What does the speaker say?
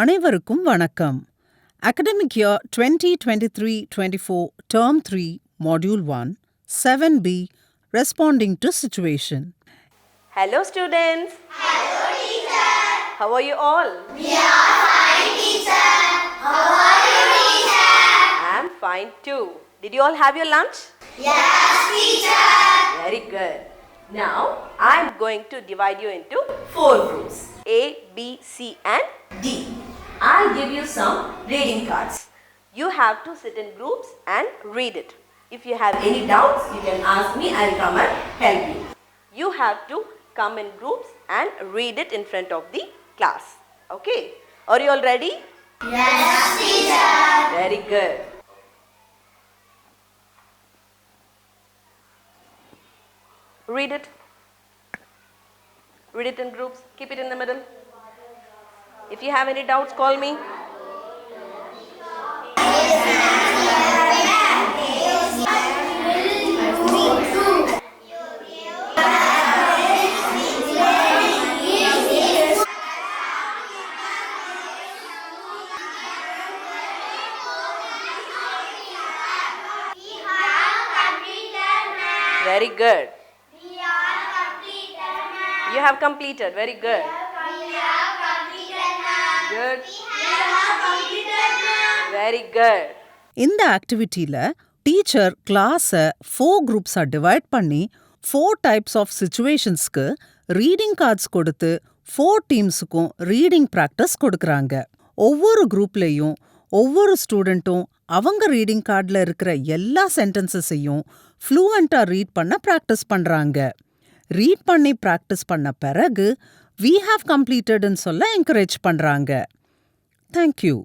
அனைவருக்கும் வணக்கம். Academic year 2023-24 Term 3 Module 1 7B Responding to Situation. Hello students. Hello teacher. How are you all? We are fine teacher. How are you teacher? I am fine too. Did you all have your lunch? Yes teacher. Very good. Now I am going to divide you into 4 groups A, B, C and D. I'll give you some reading cards. You have to sit in groups and read it. If you have any doubts, you can ask me. I'll come and help you. You have to come in groups and read it in front of the class. Okay? Are you all ready? Yes teacher. Very good. Read it. Read it in groups. Keep it in the middle. If you have any doubts, call me. Very good. We are completed now. You have completed. Very good. We are completed now. Good. We have completed now. Very good. இந்த ஆக்டிவிட்டியில teacher கிளாஸை 4 குரூப்ஸா divide பண்ணி 4 types of சிச்சுவேஷன்ஸ்க்கு reading cards கொடுத்து 4 டீம்ஸுக்கும் reading practice கொடுக்கறாங்க. ஒவ்வொரு குரூப்லேயும் ஒவ்வொரு ஸ்டூடெண்ட்டும் அவங்க reading கார்டில் இருக்கிற எல்லா சென்டென்சஸையும் ஃப்ளூவெண்ட்டாக ரீட் பண்ண ப்ராக்டிஸ் பண்ணுறாங்க. ரீட் பண்ணி ப்ராக்டிஸ் பண்ண பிறகு we have completedன்னு சொல்ல என்கரேஜ் பண்ணுறாங்க. தேங்க்யூ.